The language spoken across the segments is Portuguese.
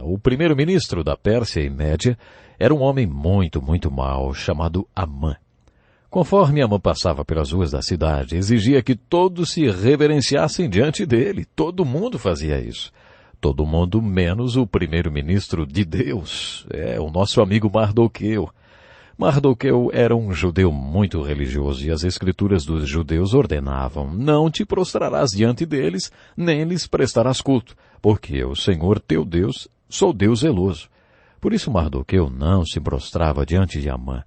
o primeiro-ministro da Pérsia e Média, era um homem muito, muito mau, chamado Amã. Conforme Amã passava pelas ruas da cidade, exigia que todos se reverenciassem diante dele. Todo mundo fazia isso. Todo mundo menos o primeiro-ministro de Deus, o nosso amigo Mardoqueu. Mardoqueu era um judeu muito religioso e as escrituras dos judeus ordenavam: não te prostrarás diante deles, nem lhes prestarás culto, porque eu, Senhor teu Deus, sou Deus zeloso. Por isso Mardoqueu não se prostrava diante de Amã.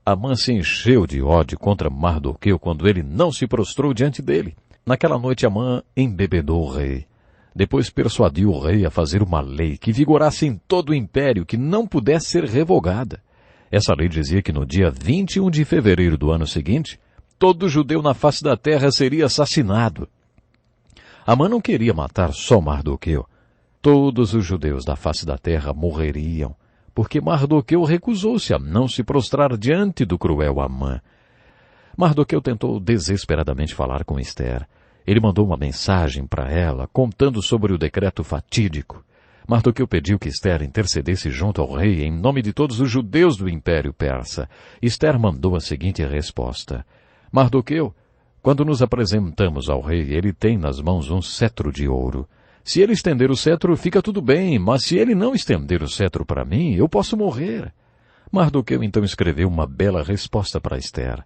Amã se encheu de ódio contra Mardoqueu quando ele não se prostrou diante dele. Naquela noite Amã embebedou o rei. Depois persuadiu o rei a fazer uma lei que vigorasse em todo o império, que não pudesse ser revogada. Essa lei dizia que no dia 21 de fevereiro do ano seguinte, todo judeu na face da terra seria assassinado. Amã não queria matar só Mardoqueu. Todos os judeus da face da terra morreriam, porque Mardoqueu recusou-se a não se prostrar diante do cruel Amã. Mardoqueu tentou desesperadamente falar com Ester. Ele mandou uma mensagem para ela, contando sobre o decreto fatídico. Mardoqueu pediu que Ester intercedesse junto ao rei em nome de todos os judeus do Império Persa. Ester mandou a seguinte resposta: Mardoqueu, quando nos apresentamos ao rei, ele tem nas mãos um cetro de ouro. Se ele estender o cetro, fica tudo bem, mas se ele não estender o cetro para mim, eu posso morrer. Mardoqueu então escreveu uma bela resposta para Ester.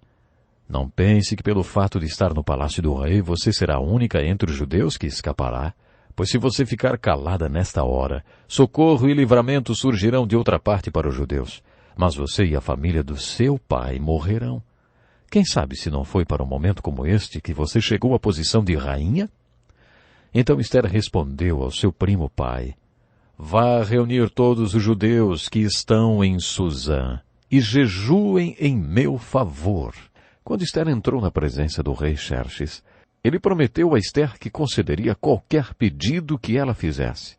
Não pense que pelo fato de estar no palácio do rei, você será a única entre os judeus que escapará. Pois se você ficar calada nesta hora, socorro e livramento surgirão de outra parte para os judeus. Mas você e a família do seu pai morrerão. Quem sabe se não foi para um momento como este que você chegou à posição de rainha? Então Ester respondeu ao seu primo pai: vá reunir todos os judeus que estão em Suzã e jejuem em meu favor. Quando Ester entrou na presença do rei Xerxes, ele prometeu a Ester que concederia qualquer pedido que ela fizesse.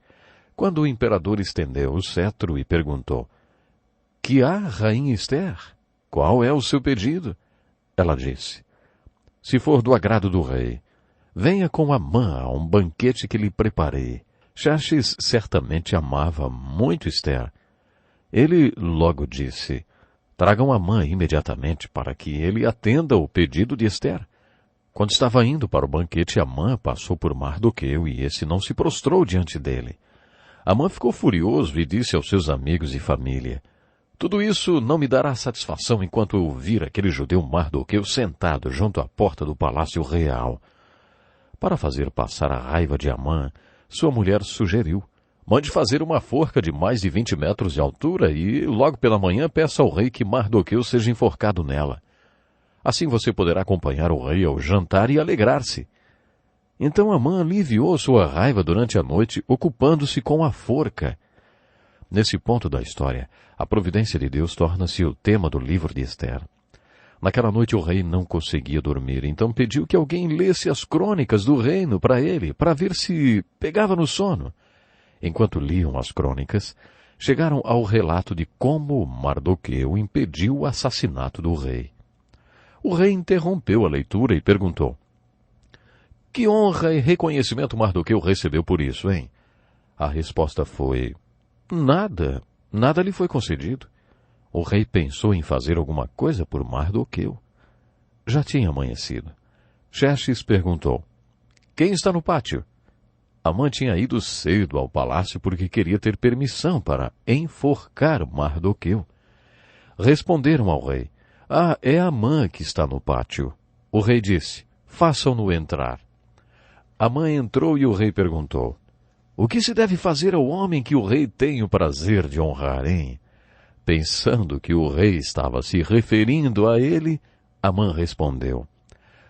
Quando o imperador estendeu o cetro e perguntou: que há, rainha Ester? Qual é o seu pedido? Ela disse: se for do agrado do rei, venha com Amã a um banquete que lhe preparei. Xerxes certamente amava muito Ester. Ele logo disse: tragam Amã imediatamente para que ele atenda o pedido de Ester. Quando estava indo para o banquete, Amã passou por Mardoqueu e esse não se prostrou diante dele. Amã ficou furioso e disse aos seus amigos e família: tudo isso não me dará satisfação enquanto eu vir aquele judeu Mardoqueu sentado junto à porta do palácio real. Para fazer passar a raiva de Amã, sua mulher sugeriu: mande fazer uma forca de mais de 20 metros de altura e, logo pela manhã, peça ao rei que Mardoqueu seja enforcado nela. Assim você poderá acompanhar o rei ao jantar e alegrar-se. Então Amã aliviou sua raiva durante a noite, ocupando-se com a forca. Nesse ponto da história, a providência de Deus torna-se o tema do livro de Ester. Naquela noite o rei não conseguia dormir, então pediu que alguém lesse as crônicas do reino para ele, para ver se pegava no sono. Enquanto liam as crônicas, chegaram ao relato de como Mardoqueu impediu o assassinato do rei. O rei interrompeu a leitura e perguntou: que honra e reconhecimento Mardoqueu recebeu por isso, hein? A resposta foi: nada lhe foi concedido. O rei pensou em fazer alguma coisa por Mardoqueu. Já tinha amanhecido. Xerxes perguntou: quem está no pátio? Amã tinha ido cedo ao palácio porque queria ter permissão para enforcar Mardoqueu. Responderam ao rei: é Amã que está no pátio. O rei disse: façam-no entrar. Amã entrou e o rei perguntou: o que se deve fazer ao homem que o rei tem o prazer de honrar, hein? Pensando que o rei estava se referindo a ele, Amã respondeu: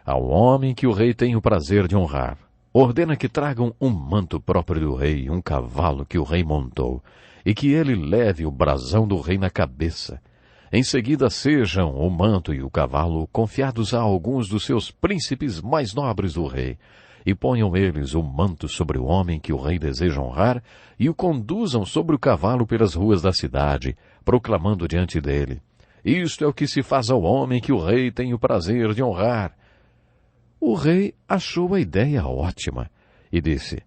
ao homem que o rei tem o prazer de honrar, ordena que tragam um manto próprio do rei e um cavalo que o rei montou, e que ele leve o brasão do rei na cabeça. Em seguida sejam o manto e o cavalo confiados a alguns dos seus príncipes mais nobres do rei, e ponham eles o manto sobre o homem que o rei deseja honrar, e o conduzam sobre o cavalo pelas ruas da cidade, proclamando diante dele: isto é o que se faz ao homem que o rei tem o prazer de honrar. O rei achou a ideia ótima e disse: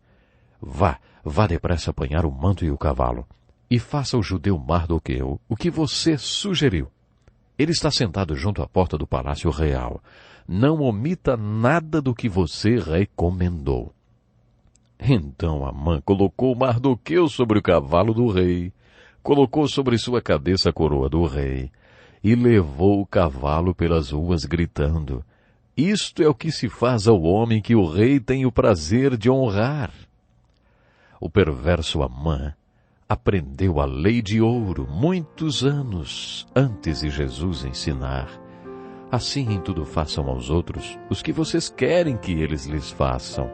Vá depressa apanhar o manto e o cavalo. E faça ao judeu Mardoqueu o que você sugeriu. Ele está sentado junto à porta do palácio real. Não omita nada do que você recomendou. Então Amã colocou Mardoqueu sobre o cavalo do rei, colocou sobre sua cabeça a coroa do rei, e levou o cavalo pelas ruas gritando: Isto é o que se faz ao homem que o rei tem o prazer de honrar. O perverso Amã aprendeu a lei de ouro muitos anos antes de Jesus ensinar. Assim em tudo façam aos outros os que vocês querem que eles lhes façam.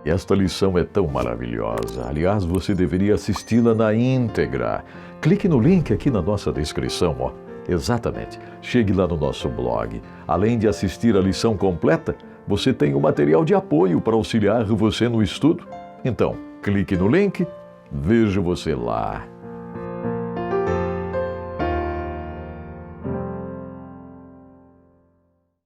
Esta lição é tão maravilhosa. Aliás, você deveria assisti-la na íntegra. Clique no link aqui na nossa descrição, ó. Exatamente. Chegue lá no nosso blog. Além de assistir a lição completa, você tem um material de apoio para auxiliar você no estudo. Então, clique no link. Vejo você lá.